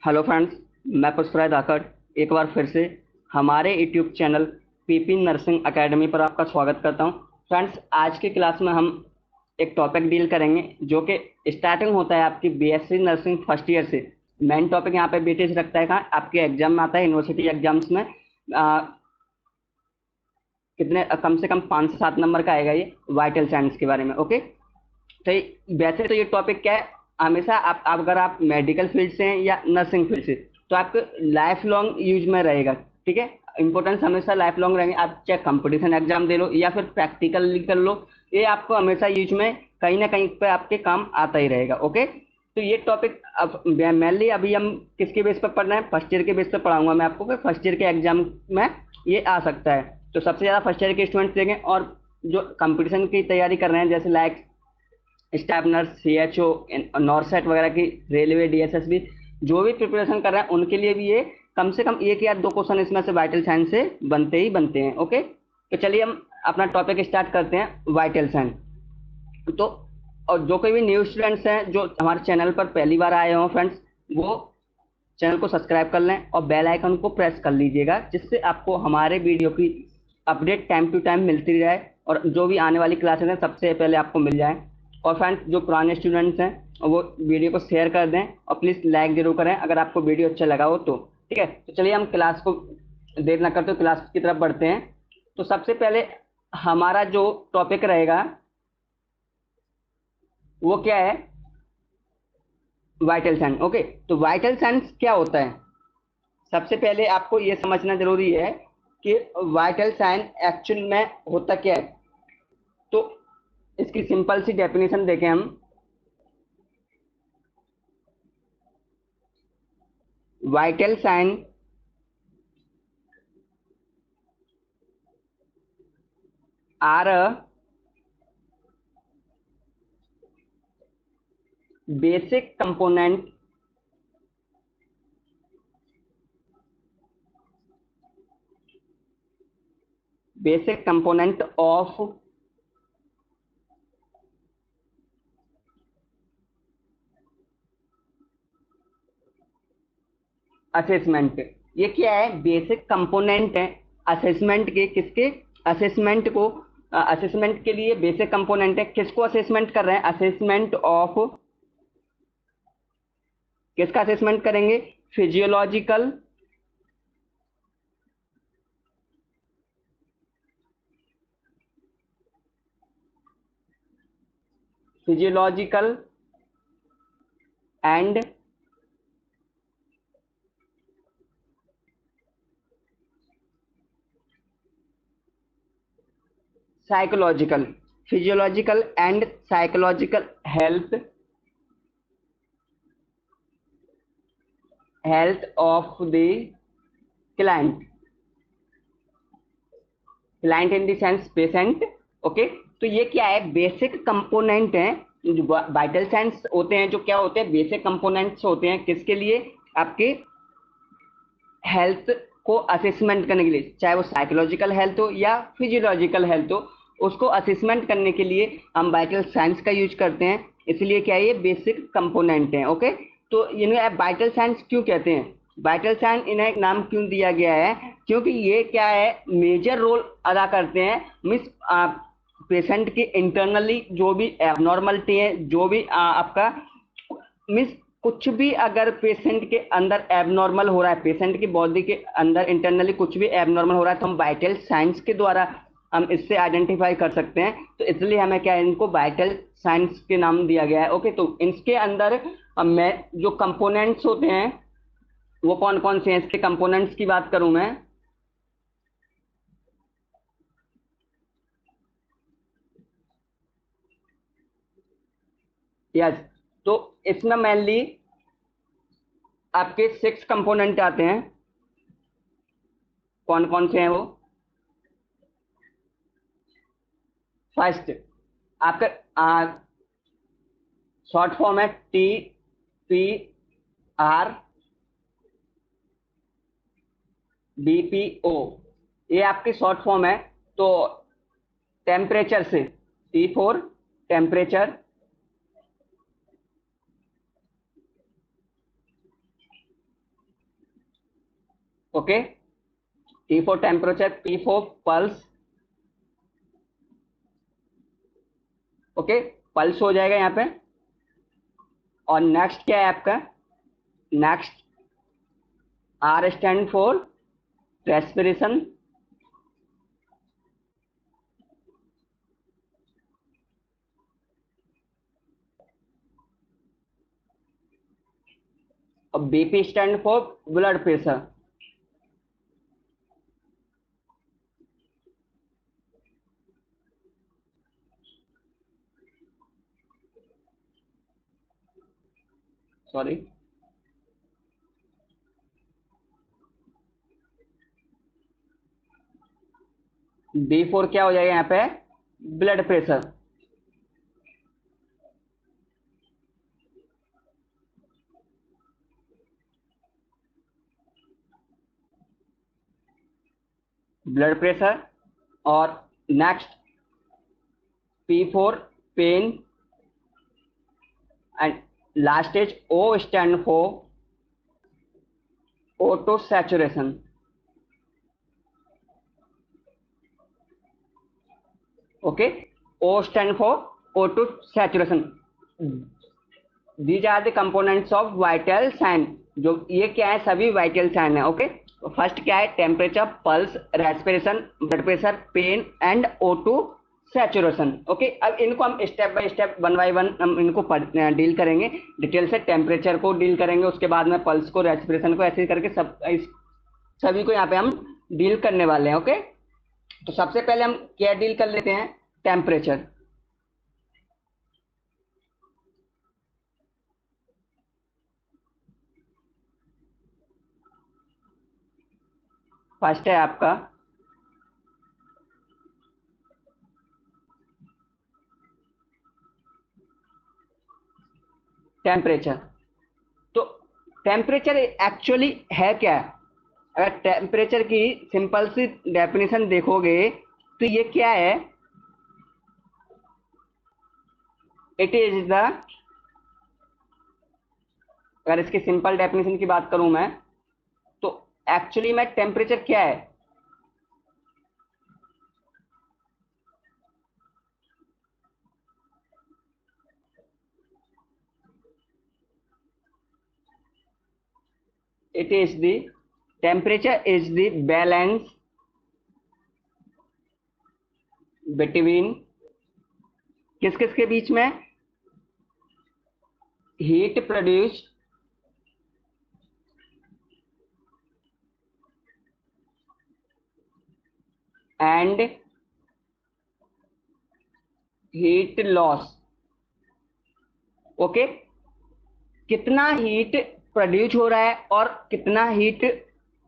Hello friends, मैं पुष्पराज धाकड़ एक बार फिर से हमारे YouTube channel PP nursing academy पर आपका स्वागत करता हूं। फ्रेंड्स, आज की क्लास में हम एक टॉपिक डील करेंगे जो कि स्टार्टिंग होता है आपकी बीएससी नर्सिंग फर्स्ट ईयर से। मेन टॉपिक यहाँ पे बीटीएस रखता है कहाँ आपके एग्जाम में आता है, यूनिवर्सिटी एग्जाम्स में। कितने कम से कम 5 से 7 नंबर का आएगा ये वाइटल साइंस के बारे में। ओके, तो वैसे तो ये टॉपिक क्या है, हमेशा अगर आप मेडिकल फील्ड से हैं या नर्सिंग फील्ड से, तो आपको लाइफ लॉन्ग यूज में रहेगा। ठीक है, इंपॉर्टेंस हमेशा लाइफ लॉन्ग रहेंगे। आप चाहे कंपटीशन एग्जाम दे लो या फिर प्रैक्टिकल कर लो, ये आपको हमेशा यूज में कहीं ना कहीं पे आपके काम आता ही रहेगा। ओके, तो ये टॉपिक अब मेनली अभी हम किसके बेस पर पढ़ रहे हैं, फर्स्ट ईयर के बेस पर पढ़ाऊंगा मैं आपको, फिर फर्स्ट ईयर के एग्जाम में ये आ सकता है। तो सबसे ज्यादा फर्स्ट ईयर के स्टूडेंट्स देंगे, और जो कंपटीशन की तैयारी कर रहे हैं जैसे like staff nurse, CHO, NORCET वगैरह की, रेलवे, डीएसएसबी, जो भी प्रिपरेशन कर रहे हैं उनके लिए भी ये कम से कम एक या दो क्वेश्चन इसमें से वाइटल साइंस से बनते ही बनते हैं। ओके, तो चलिए हम अपना टॉपिक स्टार्ट करते हैं, वाइटल साइंस। तो और जो कोई भी न्यू स्टूडेंट्स हैं जो हमारे चैनल पर पहली बार आए हों फ्रेंड्स, वो चैनल को सब्सक्राइब कर लें और बेल आइकन को प्रेस कर लीजिएगा, जिससे आपको हमारे वीडियो की अपडेट टाइम टू टाइम मिलती रहे और जो भी आने वाली क्लासेस हैं सबसे पहले आपको मिल जाए। और फ्रेंड्स, जो पुराने स्टूडेंट्स हैं वो वीडियो को शेयर कर दें और प्लीज़ लाइक जरूर करें अगर आपको वीडियो अच्छा लगा हो तो। ठीक है, तो चलिए हम क्लास को देर ना करते हुए क्लास की तरफ बढ़ते हैं। तो सबसे पहले हमारा जो टॉपिक रहेगा वो क्या है, वाइटल साइंस। ओके, तो वाइटल साइंस क्या होता है, सबसे पहले आपको ये समझना जरूरी है कि वाइटल साइन एक्चुअल में होता क्या है। तो इसकी सिंपल सी डेफिनेशन देखें हम। Vital sign are a basic component of assessment. ये क्या है, बेसिक कंपोनेंट है असेसमेंट के। किसके, असेसमेंट को, असेसमेंट के लिए बेसिक कंपोनेंट है। किसको असेसमेंट कर रहे हैं, असेसमेंट ऑफ, किसका असेसमेंट करेंगे, physiological physiological and psychological, physiological and psychological health health of the client, client in the sense patient. Okay, तो ये क्या है, बेसिक कंपोनेंट है। जो वाइटल साइंस होते हैं, जो क्या होते हैं, बेसिक कंपोनेंट्स होते हैं किसके लिए, आपके हेल्थ को असेसमेंट करने के लिए, चाहे वो साइकोलॉजिकल हेल्थ हो या फिजियोलॉजिकल हेल्थ हो, उसको असेसमेंट करने के लिए हम वाइटल साइंस का यूज करते हैं। इसलिए क्या है, ये बेसिक कंपोनेंट है। ओके, तो इन्हें वाइटल साइंस क्यों कहते हैं, वाइटल साइंस इन्हें नाम क्यों दिया गया है, क्योंकि ये क्या है, मेजर रोल अदा करते हैं। मीन्स पेशेंट की इंटरनली जो भी एबनॉर्मलिटी है, जो भी आपका मीन्स कुछ भी अगर पेशेंट के अंदर एबनॉर्मल हो रहा है, पेशेंट की बॉडी के अंदर इंटरनली कुछ भी एबनॉर्मल हो रहा है, तो हम वाइटल साइंस के द्वारा हम इससे आइडेंटिफाई कर सकते हैं। तो इसलिए हमें क्या है, इनको वाइटल साइंस के नाम दिया गया है। ओके, तो इसके अंदर मैं जो कंपोनेंट्स होते हैं वो कौन कौन से हैं, इसके कंपोनेंट्स की बात करूं मैं। यस, तो इसमें मेनली आपके 6 कंपोनेंट आते हैं। कौन कौन से हैं वो, फर्स्ट आपका शॉर्ट फॉर्म है TPRBPO, ये आपकी शॉर्ट फॉर्म है। तो टेम्परेचर से, T4 temperature, okay, T for temperature, P for pulse. Okay, pulse हो जाएगा यहाँ पे। और नेक्स्ट क्या है आपका? Next R stand for respiration. और BP stand for blood pressure. Sorry, B for क्या हो जाएगा यहाँ पे? Blood pressure. Blood pressure. और next P for pain. And last is O stand for auto saturation. Okay, O stand for auto saturation. These are the components of vital sign. जो ये क्या है? सभी वाइटल साइन है। Okay, first क्या है? Temperature, pulse, respiration, blood pressure, pain and O2 saturation. Okay, अब इनको हम step by step, one by one हम इनको डील करेंगे डिटेल से। टेम्परेचर को डील करेंगे, उसके बाद में पल्स को, रेस्पिरेशन को, ऐसे करके सभी को यहाँ पे हम डील करने वाले हैं। ओके, तो सबसे पहले हम क्या डील कर लेते हैं? टेम्परेचर। फर्स्ट है आपका टेम्परेचर। तो टेम्परेचर एक्चुअली है क्या? अगर टेम्परेचर की सिंपल सी डेफिनेशन देखोगे तो ये क्या है? इट इज द, अगर इसकी सिंपल डेफिनेशन की बात करूं मैं, तो एक्चुअली में टेम्परेचर क्या है? It is the, temperature is the balance between, किस किस के बीच में? Heat produce and heat loss. Okay, कितना हीट प्रोड्यूस हो रहा है और कितना हीट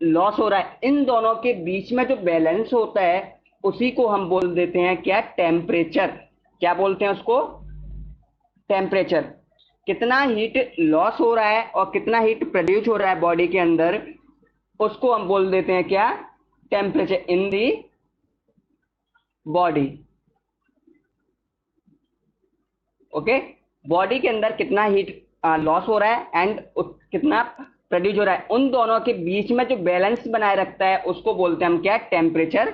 लॉस हो रहा है, इन दोनों के बीच में जो बैलेंस होता है उसी को हम बोल देते हैं क्या? टेम्परेचर। क्या बोलते हैं उसको? टेम्परेचर। कितना हीट लॉस हो रहा है और कितना हीट प्रोड्यूस हो रहा है बॉडी के अंदर, उसको हम बोल देते हैं क्या? Temperature in the body. Okay, body के अंदर कितना हीट लॉस हो रहा है एंड कितना प्रोड्यूस हो रहा है, उन दोनों के बीच में जो बैलेंस बनाए रखता है उसको बोलते हैं हम क्या? टेम्परेचर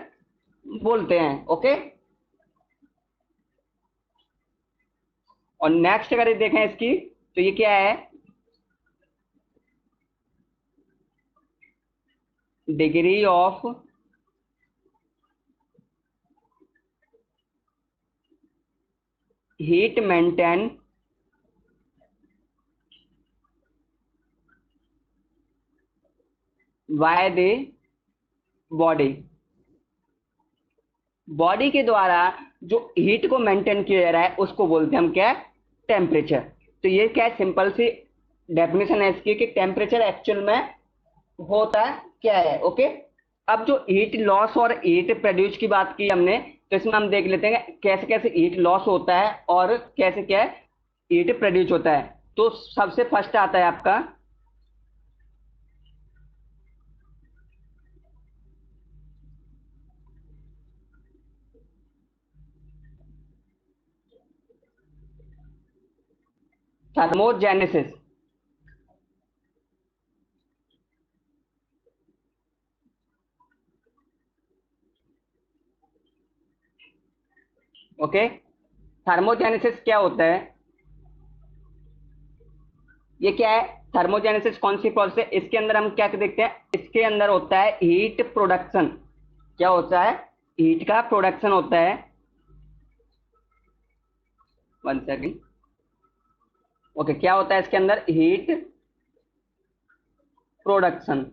बोलते हैं। ओके, और नेक्स्ट अगर ये देखें इसकी, तो ये क्या है? Degree of heat maintain by the body. Body के द्वारा जो हीट को मेंटेन किया जा रहा है उसको बोलते हैं हम क्या? टेम्परेचर। तो ये क्या है? सिंपल सी डेफिनेशन है इसकी कि टेम्परेचर एक्चुअल में होता क्या है। ओके, अब जो हीट लॉस और हीट प्रोड्यूस की बात की हमने, तो इसमें हम देख लेते हैं कैसे कैसे हीट लॉस होता है और कैसे क्या है हीट प्रोड्यूस होता है। तो सबसे फर्स्ट आता है आपका थर्मोजेनेसिस। ओके, थर्मोजेनेसिस क्या होता है? ये क्या है? थर्मोजेनेसिस कौन सी प्रोसेस है? इसके अंदर हम क्या देखते हैं, इसके अंदर होता है हीट प्रोडक्शन। क्या होता है? हीट का प्रोडक्शन होता है। One second. ओके, क्या होता है इसके अंदर? Heat production.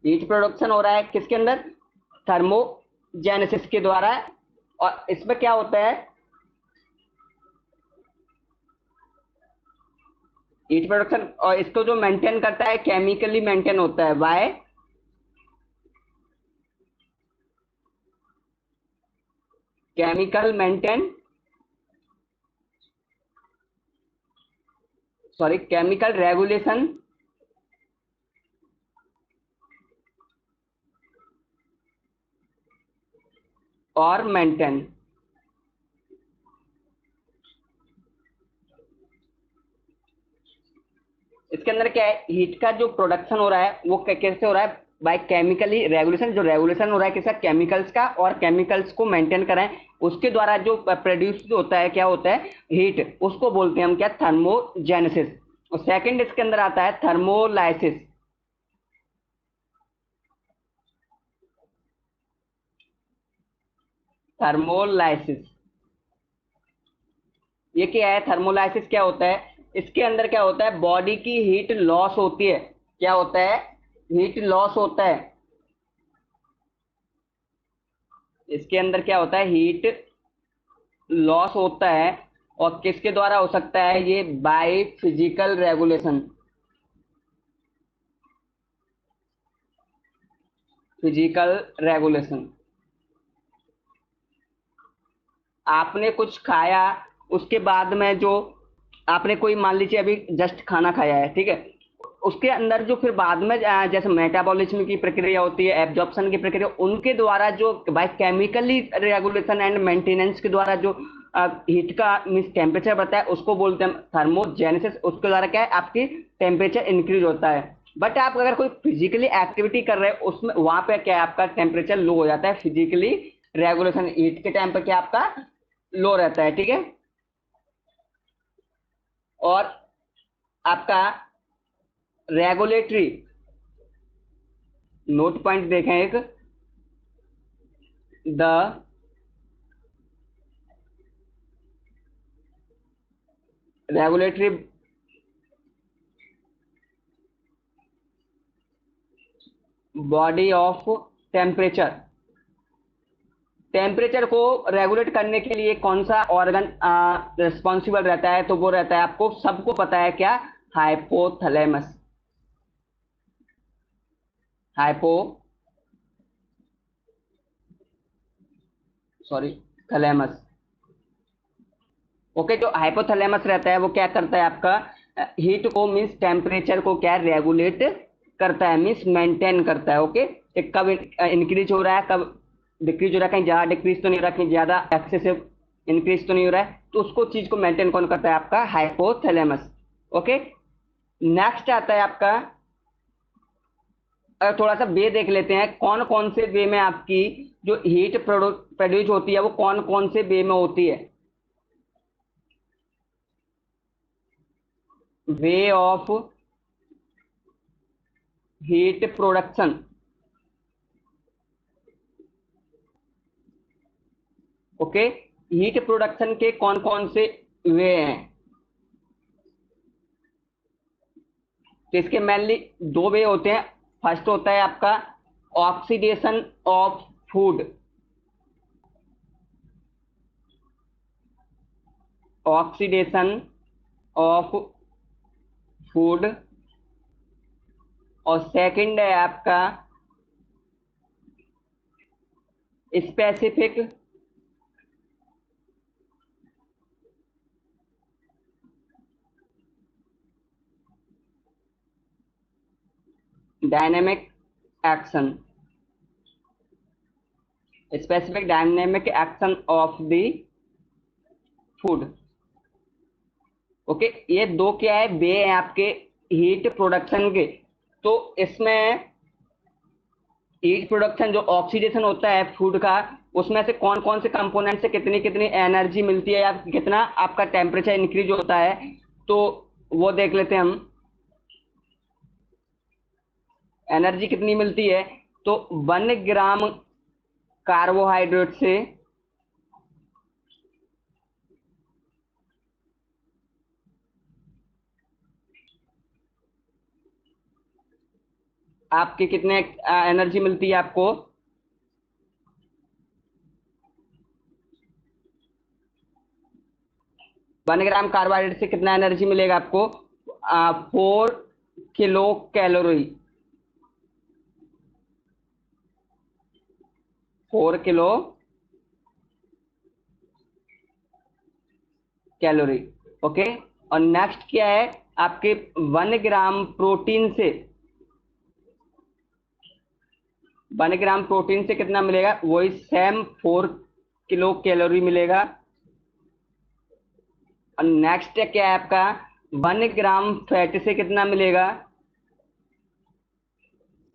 हीट प्रोडक्शन हो रहा है किसके अंदर? थर्मोजेनेसिस के द्वारा। और इसमें क्या होता है? हीट प्रोडक्शन, और इसको जो मेंटेन करता है केमिकली मेंटेन होता है by chemical maintain, sorry, chemical regulation और मेंटेन। इसके अंदर क्या है? हीट का जो प्रोडक्शन हो रहा है वो कैसे हो रहा है? Biochemically regulation. जो रेगुलेशन हो रहा है किसका? केमिकल्स का, और केमिकल्स को मेंटेन कराएं उसके द्वारा जो प्रोड्यूस होता है, क्या होता है? हीट। उसको बोलते हैं हम क्या? थर्मोजेनेसिस। और सेकंड इसके अंदर आता है थर्मोलाइसिस। थर्मोलाइसिस ये क्या है? थर्मोलाइसिस क्या होता है? इसके अंदर क्या होता है? बॉडी की हीट लॉस होती है। क्या होता है? हीट लॉस होता है। इसके अंदर क्या होता है? हीट लॉस होता है। और किसके द्वारा हो सकता है ये? By physical regulation. Physical regulation. आपने कुछ खाया, उसके बाद में जो आपने कोई, मान लीजिए अभी जस्ट खाना खाया है, ठीक है, उसके अंदर जो फिर बाद में जैसे मेटाबॉलिज्म की प्रक्रिया होती है, एब्जॉर्प्शन की प्रक्रिया, उनके द्वारा जो biochemically regulation and maintenance के द्वारा जो हीट का मीन्स टेम्परेचर बढ़ता है, उसको बोलते हैं थर्मोजेनेसिस। उसके द्वारा क्या है? आपकी टेम्परेचर इंक्रीज होता है। बट आप अगर कोई फिजिकली एक्टिविटी कर रहे हैं उसमें, वहां पे क्या है? आपका टेम्परेचर लो हो जाता है। फिजिकली रेगुलेशन, हीट के टाइम पर क्या आपका लो रहता है, ठीक है। और आपका रेगुलेटरी नोट पॉइंट देखें एक, the regulatory body of temperature. Temperature को रेगुलेट करने के लिए कौन सा ऑर्गन रिस्पॉन्सिबल रहता है? तो वो रहता है, आपको सबको पता है क्या? Hypothalamus. Hypo sorry thalamus. Okay, जो हाइपोथैलेमस रहता है वो क्या करता है? आपका हीट को मीन्स टेम्परेचर को क्या रेगुलेट करता है, मीन्स मेंटेन करता है। ओके, कब इंक्रीज हो रहा है, कब डिक्रीज हो रहा है, कहीं ज्यादा डिक्रीज तो नहीं हो रहा, कहीं ज्यादा एक्सेसिव इंक्रीज तो नहीं हो रहा है, तो उसको चीज को मेंटेन कौन करता है? आपका हाइपोथैलेमस। ओके, नेक्स्ट आता है आपका, थोड़ा सा वे देख लेते हैं, कौन कौन से वे में आपकी जो हीट प्रोड्यूस होती है वो कौन कौन से वे में होती है? Way of heat production. Okay, heat production के कौन कौन से वे हैं? तो इसके मेनली दो वे होते हैं। फर्स्ट होता है आपका oxidation of food. Oxidation of food. और सेकंड है आपका specific dynamic action. Specific dynamic action of the food. Okay, ये दो क्या है? वे हैं आपके हीट प्रोडक्शन के। तो इसमें हीट प्रोडक्शन जो ऑक्सीडेशन होता है फूड का, उसमें से कौन कौन से कंपोनेंट से कितनी कितनी एनर्जी मिलती है या कितना आपका टेम्परेचर इंक्रीज होता है, तो वो देख लेते हैं हम। एनर्जी कितनी मिलती है, तो 1 ग्राम कार्बोहाइड्रेट से आपके कितने एनर्जी मिलती है आपको, 1 ग्राम कार्बोहाइड्रेट से कितना एनर्जी मिलेगा आपको, 4 kilo calorie. 4 kilo calorie. Okay. और नेक्स्ट क्या है, आपके 1 ग्राम प्रोटीन से, 1 ग्राम प्रोटीन से कितना मिलेगा, वही सेम 4 किलो कैलोरी मिलेगा। और नेक्स्ट क्या है आपका, 1 ग्राम फैट से कितना मिलेगा,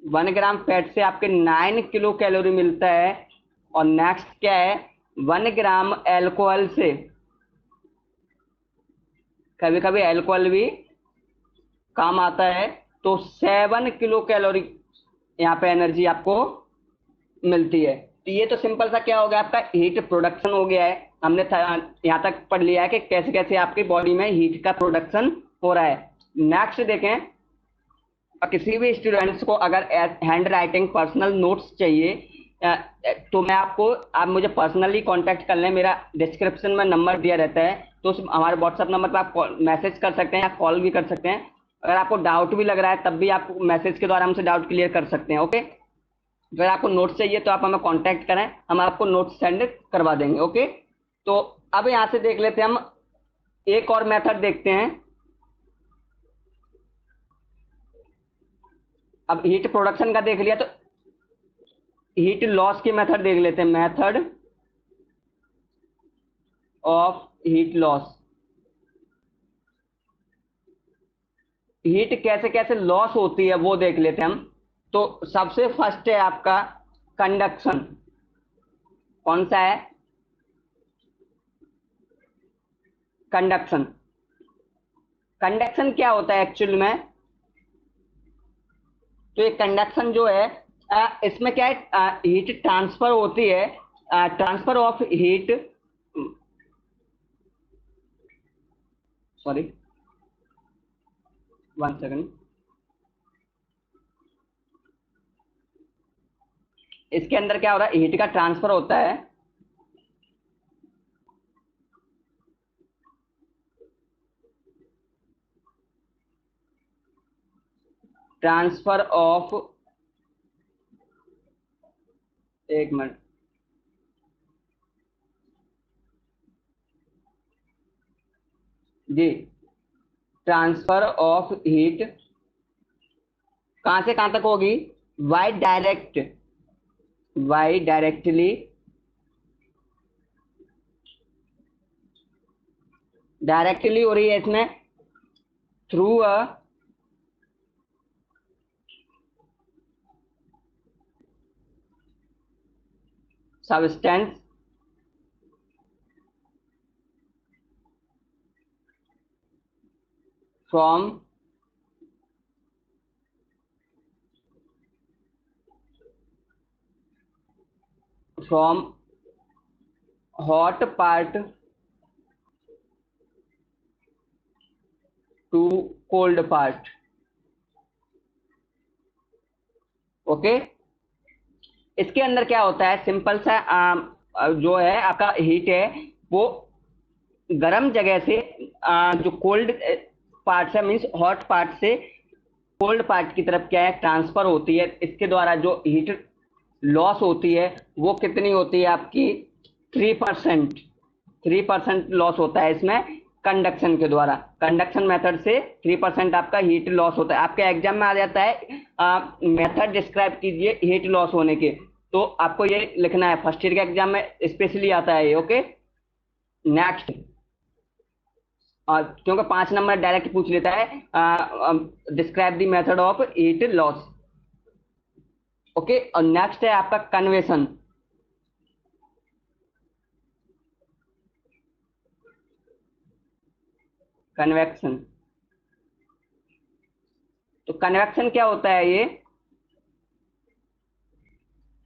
1 ग्राम फैट से आपके 9 किलो कैलोरी मिलता है। और नेक्स्ट क्या है, 1 ग्राम एल्कोहल से, कभी कभी एल्कोहल भी काम आता है, तो 7 किलो कैलोरी यहाँ पे एनर्जी आपको मिलती है। तो ये तो सिंपल सा क्या हो गया, आपका हीट प्रोडक्शन हो गया है। हमने यहाँ तक पढ़ लिया है कि कैसे कैसे आपकी बॉडी में हीट का प्रोडक्शन हो रहा है। नेक्स्ट देखें, किसी भी स्टूडेंट्स को अगर हैंड राइटिंग पर्सनल नोट्स चाहिए, तो मैं आपको, आप मुझे पर्सनली कांटेक्ट कर लें, मेरा डिस्क्रिप्शन में नंबर दिया रहता है, तो उस हमारे व्हाट्सएप नंबर पर आप मैसेज कर सकते हैं या कॉल भी कर सकते हैं। अगर आपको डाउट भी लग रहा है तब भी आप मैसेज के द्वारा हमसे डाउट क्लियर कर सकते हैं। ओके। अगर आपको नोट्स चाहिए तो आप हमें कांटेक्ट करें, हम आपको नोट्स सेंड करवा देंगे। ओके। तो अब यहाँ से देख लेते हैं हम, एक और मेथड देखते हैं। अब हीट प्रोडक्शन का देख लिया, तो हीट लॉस की मेथड देख लेते हैं, method of heat loss. Heat कैसे कैसे लॉस होती है वो देख लेते हैं हम। तो सबसे फर्स्ट है आपका कंडक्शन। कौन सा है, कंडक्शन। कंडक्शन क्या होता है एक्चुअल में, तो ये कंडक्शन जो है, इसमें क्या है, हीट ट्रांसफर होती है, transfer of heat, sorry 1 second. इसके अंदर क्या हो रहा है, हीट का ट्रांसफर होता है, ट्रांसफर ऑफ, एक मिनट जी, ट्रांसफर ऑफ हीट कहां से कहां तक होगी, वाई डायरेक्ट, वाई डायरेक्टली, डायरेक्टली हो रही है इसमें, through a substance from from hot part to cold part। Okay. इसके अंदर क्या होता है, सिंपल सा, जो है आपका हीट है, वो गर्म जगह से, जो कोल्ड पार्ट है, मीन्स हॉट पार्ट से कोल्ड पार्ट की तरफ क्या है, ट्रांसफर होती है। इसके द्वारा जो हीट लॉस होती है वो कितनी होती है आपकी, 3%। 3% लॉस होता है इसमें कंडक्शन के द्वारा। कंडक्शन मेथड से 3% आपका हीट लॉस होता है। आपके एग्जाम में आ जाता है, मेथड डिस्क्राइब कीजिए हीट लॉस होने के, तो आपको ये लिखना है, फर्स्ट ईयर के एग्जाम में स्पेशली आता है ये। ओके। नेक्स्ट, क्योंकि 5 नंबर डायरेक्ट पूछ लेता है, describe the method of heat loss. Okay, और नेक्स्ट है आपका कन्वेशन। कन्वेक्शन, तो कन्वेक्शन क्या होता है ये?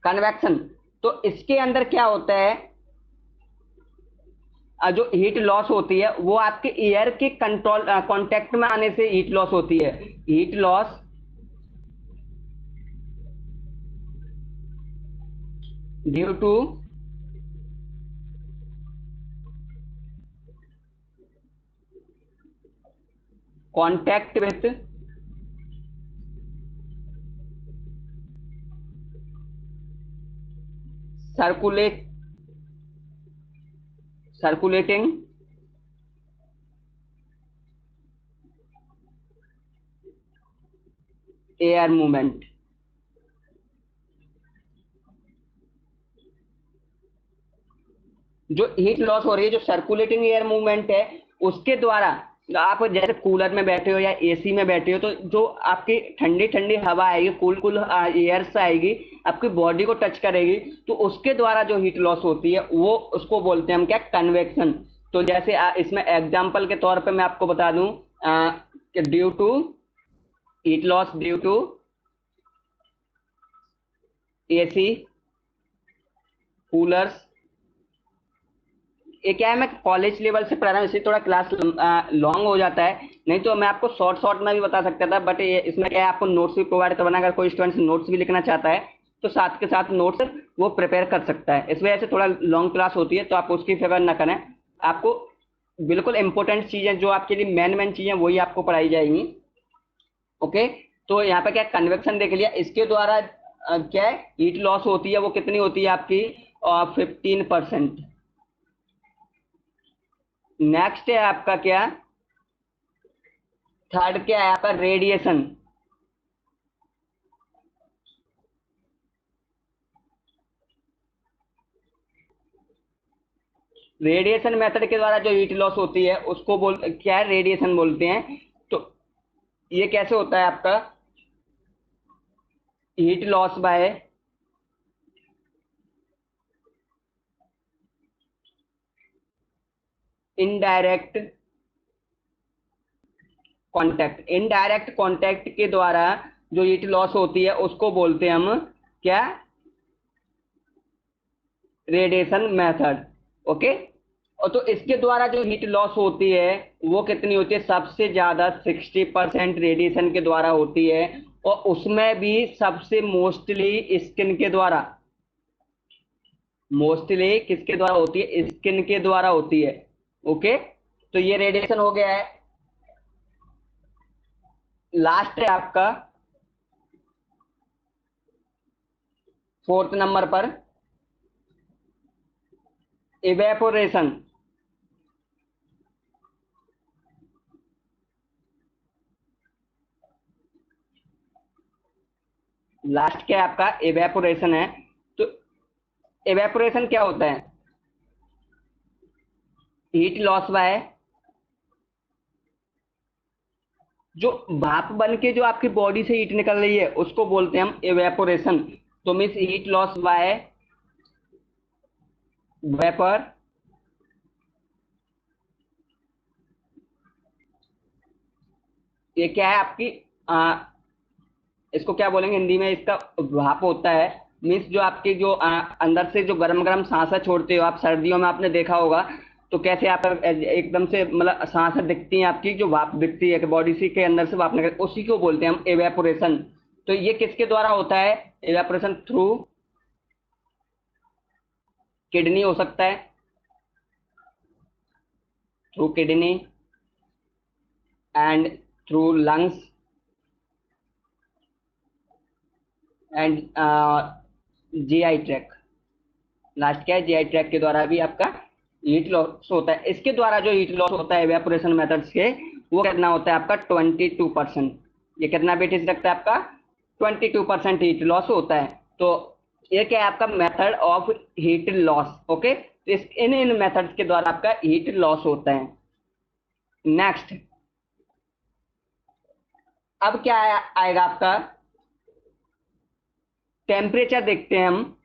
कन्वेक्शन, तो इसके अंदर क्या होता है, जो हीट लॉस होती है वो आपके एयर के कंट्रोल कांटेक्ट में आने से हीट लॉस होती है। Heat loss due to contact with circulate circulating air movement. जो हीट लॉस हो रही है, जो सर्कुलेटिंग एयर मूवमेंट है, उसके द्वारा आप जैसे कूलर में बैठे हो या एसी में बैठे हो, तो जो आपकी ठंडी ठंडी हवा आएगी, कूल कूल एयर आएगी, आपकी बॉडी को टच करेगी, तो उसके द्वारा जो हीट लॉस होती है वो उसको बोलते हैं हम क्या, कन्वेक्शन। तो जैसे इसमें एग्जांपल के तौर पे मैं आपको बता दूं कि due to heat loss due to AC, coolers. ये क्या है, मैं कॉलेज लेवल से पढ़ा रहा हूँ, इसलिए थोड़ा क्लास लॉन्ग हो जाता है, नहीं तो मैं आपको शॉर्ट शॉर्ट में भी बता सकता था, बट ये इसमें क्या है, आपको नोट्स भी प्रोवाइड करवाना, अगर कोई स्टूडेंट नोट्स भी लिखना चाहता है तो साथ के साथ नोट्स वो प्रिपेयर कर सकता है। इस वजह से थोड़ा लॉन्ग क्लास होती है, तो आप उसकी फेवर ना करें। आपको बिल्कुल इंपॉर्टेंट चीजें, जो आपके लिए मेन मेन चीजें, वही आपको पढ़ाई जाएंगी। ओके, तो यहाँ पे क्या कन्वेक्शन देख लिया, इसके द्वारा क्या है, हीट लॉस होती है, वो कितनी होती है आपकी, 15%। नेक्स्ट है आपका क्या, थर्ड क्या है आपका, रेडिएशन। रेडिएशन मेथड के द्वारा जो हीट लॉस होती है उसको बोल क्या है, रेडिएशन बोलते हैं। तो ये कैसे होता है आपका, heat loss by indirect contact. Indirect contact के द्वारा जो हीट लॉस होती है उसको बोलते हैं हम क्या, रेडिएशन मेथड। ओके, और तो इसके द्वारा जो हीट लॉस होती है वो कितनी होती है, सबसे ज्यादा 60% रेडिएशन के द्वारा होती है, और उसमें भी सबसे मोस्टली स्किन के द्वारा। मोस्टली किसके द्वारा होती है, स्किन के द्वारा होती है। ओके, तो ये रेडिएशन हो गया है। लास्ट है आपका फोर्थ नंबर पर, इवेपोरेशन। लास्ट क्या है आपका, इवेपोरेशन है। तो इवेपोरेशन क्या होता है, हीट लॉस बाय, जो भाप बन के जो आपकी बॉडी से हीट निकल रही है उसको बोलते हैं हम इवेपोरेशन। तो means heat loss by vapour, ये क्या है आपकी, इसको क्या बोलेंगे हिंदी में, इसका भाप होता है। मीन्स जो आपके जो अंदर से जो गरम गरम सांसें छोड़ते हो आप, सर्दियों में आपने देखा होगा, तो कैसे आप एकदम से मतलब सांसें दिखती हैं आपकी, जो भाप दिखती है कि बॉडी सी के अंदर से भाप निकल, उसी को बोलते हैं हम एवेपोरेशन। तो ये किसके द्वारा होता है, एवेपोरेशन थ्रू किडनी हो सकता है, through kidney and through lungs and GI tract. Last क्या है, जीआई ट्रैक के द्वारा भी आपका हीट लॉस होता है। इसके द्वारा जो हीट लॉस होता है एवेपोरेशन मेथड्स के, वो कितना होता है आपका, 22%। ये कितना बेटेज रखता है आपका, 22% हीट लॉस होता है। तो ये क्या है आपका, method of heat loss. Okay, तो इस इन इन मेथड्स के द्वारा आपका हीट लॉस होता है। नेक्स्ट, अब क्या आएगा आपका, टेम्परेचर देखते हैं हम।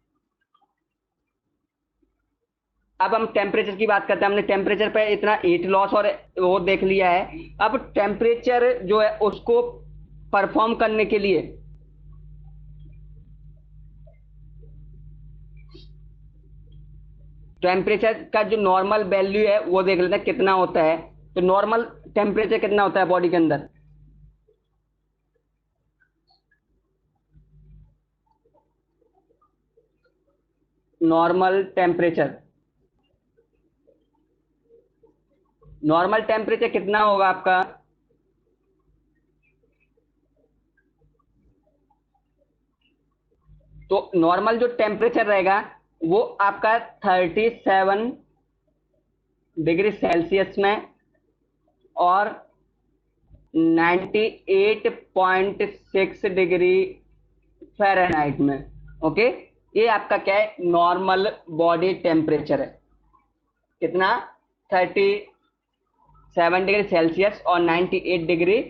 अब हम टेम्परेचर की बात करते हैं। हमने टेम्परेचर पे इतना हीट लॉस और वो देख लिया है। अब टेम्परेचर जो है उसको परफॉर्म करने के लिए टेम्परेचर का जो नॉर्मल वैल्यू है वो देख लेते हैं कितना होता है। तो नॉर्मल टेम्परेचर कितना होता है बॉडी के अंदर? नॉर्मल टेम्परेचर, नॉर्मल टेम्परेचर कितना होगा आपका? तो नॉर्मल जो टेम्परेचर रहेगा वो आपका 37 डिग्री सेल्सियस में और 98.6 डिग्री फ़ारेनहाइट में। ओके, ये आपका क्या है? नॉर्मल बॉडी टेम्परेचर है। कितना? 37 डिग्री सेल्सियस और 98 डिग्री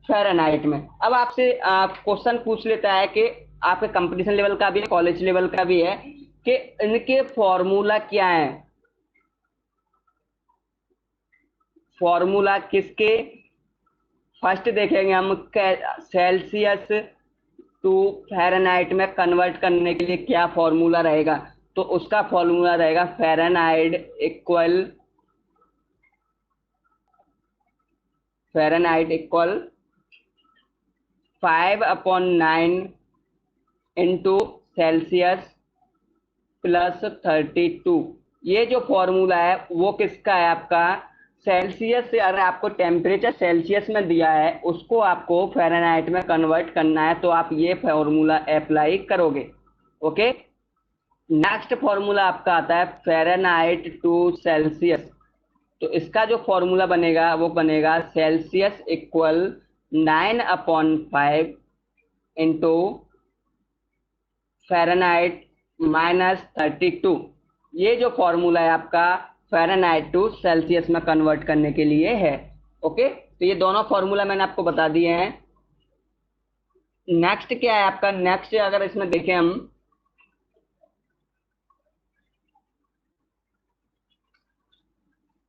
फ़ारेनहाइट में। अब आपसे क्वेश्चन पूछ लेता है कि आपके कंपटीशन लेवल का भी है, कॉलेज लेवल का भी है, कि इनके फॉर्मूला क्या है? फॉर्मूला किसके? फर्स्ट देखेंगे हम सेल्सियस टू फ़ारेनहाइट में कन्वर्ट करने के लिए क्या फॉर्मूला रहेगा। तो उसका फॉर्मूला रहेगा फ़ारेनहाइट इक्वल 5/9 इंटू सेल्सियस +32। ये जो फॉर्मूला है वो किसका है आपका? सेल्सियस से, अगर आपको टेम्परेचर सेल्सियस में दिया है उसको आपको फ़ारेनहाइट में कन्वर्ट करना है, तो आप ये फॉर्मूला अप्लाई करोगे। ओके, नेक्स्ट फॉर्मूला आपका आता है फ़ारेनहाइट टू सेल्सियस। तो इसका जो फॉर्मूला बनेगा वो बनेगा सेल्सियस इक्वल 9/5 इंटू फ़ारेनहाइट -32। ये जो फॉर्मूला है आपका फ़ारेनहाइट टू सेल्सियस में कन्वर्ट करने के लिए है। ओके, तो ये दोनों फॉर्मूला मैंने आपको बता दिए हैं। नेक्स्ट क्या है आपका? नेक्स्ट अगर इसमें देखें हम,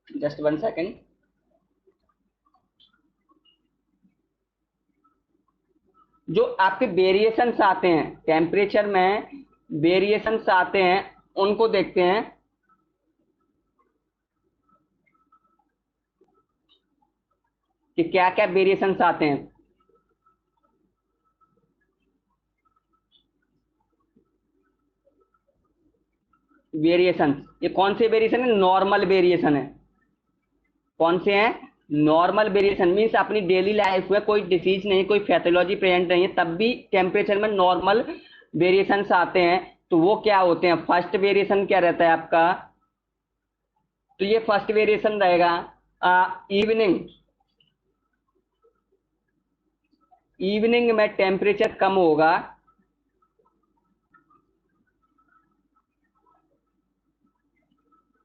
जस्ट 1 सेकेंड। जो आपके वेरिएशंस आते हैं टेम्परेचर में, वेरिएशंस आते हैं, उनको देखते हैं कि क्या क्या वेरिएशंस आते हैं। वेरिएशंस, ये कौन से वेरिएशन है? नॉर्मल वेरिएशन है। कौन से हैं? नॉर्मल वेरिएशन मीन्स अपनी डेली लाइफ में कोई डिसीज नहीं, कोई पैथोलॉजी प्रेजेंट नहीं है, तब भी टेम्परेचर में नॉर्मल वेरिएशंस आते हैं। तो वो क्या होते हैं? फर्स्ट वेरिएशन क्या रहता है आपका? तो ये फर्स्ट वेरिएशन रहेगा इवनिंग। इवनिंग में टेम्परेचर कम होगा,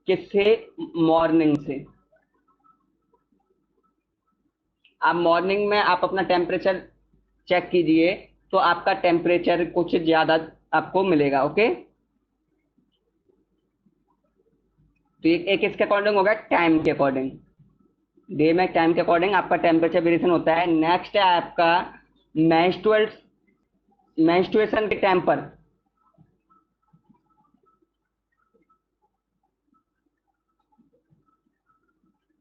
किससे? मॉर्निंग से। आप मॉर्निंग में आप अपना टेम्परेचर चेक कीजिए, तो आपका टेम्परेचर कुछ ज्यादा आपको मिलेगा। ओके, तो एक इसके अकॉर्डिंग होगा, टाइम के अकॉर्डिंग, डे में टाइम के अकॉर्डिंग आपका टेम्परेचर वेरिएशन होता है। नेक्स्ट है आपका मेंस्ट्रुअल, मेंस्ट्रुएशन के टाइम पर।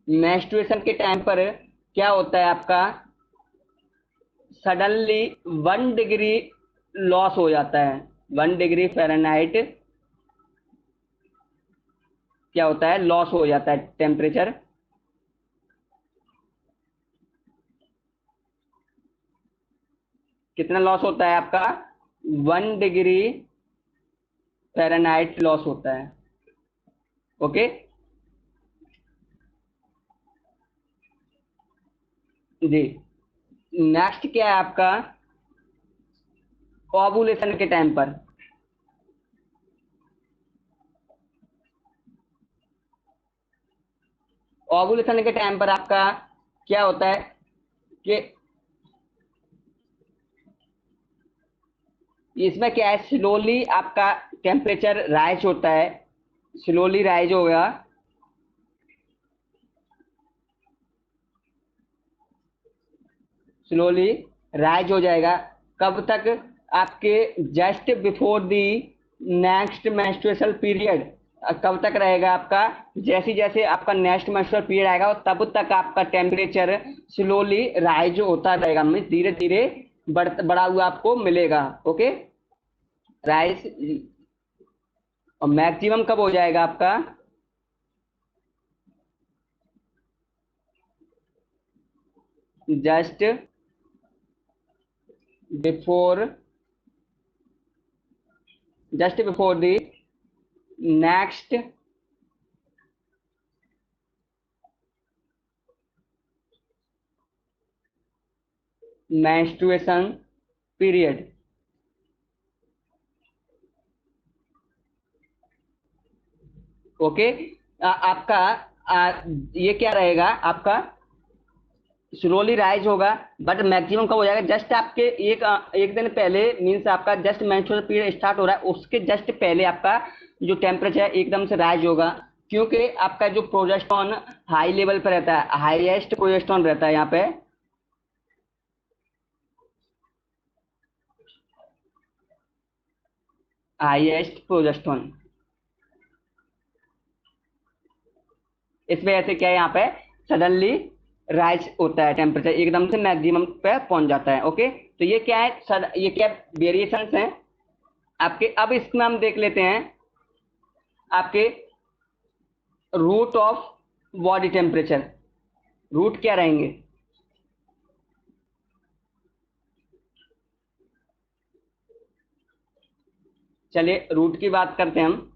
मेंस्ट्रुएशन के टाइम पर क्या होता है आपका? सडनली 1 डिग्री लॉस हो जाता है। 1 डिग्री फ़ारेनहाइट क्या होता है? लॉस हो जाता है टेम्परेचर। कितना लॉस होता है आपका? 1 डिग्री फ़ारेनहाइट लॉस होता है। ओके जी। नेक्स्ट क्या है आपका? ओवुलेशन के टाइम पर। ओवुलेशन के टाइम पर आपका क्या होता है कि इसमें क्या है, स्लोली आपका टेम्परेचर राइज होता है, स्लोली राइज होगा, स्लोली राइज हो जाएगा। कब तक? आपके just before the next menstrual period. कब तक रहेगा आपका? जैसे जैसे आपका नेक्स्ट मेंस्ट्रुअल पीरियड आएगा तब तक आपका टेम्परेचर स्लोली राइज होता रहेगा, मीन्स धीरे धीरे बढ़ा हुआ आपको मिलेगा। Okay, rise. और मैक्सिमम कब हो जाएगा आपका? Just before, just before the next menstruation period. Okay, आपका ये क्या रहेगा आपका? स्लोली राइज होगा, बट मैक्सिमम कब हो जाएगा? जस्ट आपके एक दिन पहले, मीन्स आपका जस्ट मेंस्ट्रुअल पीरियड स्टार्ट हो रहा है उसके जस्ट पहले आपका जो टेम्परेचर है एकदम से राइज होगा, क्योंकि आपका जो प्रोजेस्टेरॉन हाई लेवल पर रहता है, हाईएस्ट प्रोजेस्टेरॉन रहता है यहाँ पे। हाईएस्ट प्रोजेस्टेरॉन, इस वजह से क्या है यहाँ पे सडनली राइज होता है, टेम्परेचर एकदम से मैक्सिमम पे पहुंच जाता है। ओके, तो ये क्या है, ये क्या वेरिएशंस हैं आपके। अब इसमें हम देख लेते हैं आपके route of body temperature. Route क्या रहेंगे? चलिए रूट की बात करते हैं हम।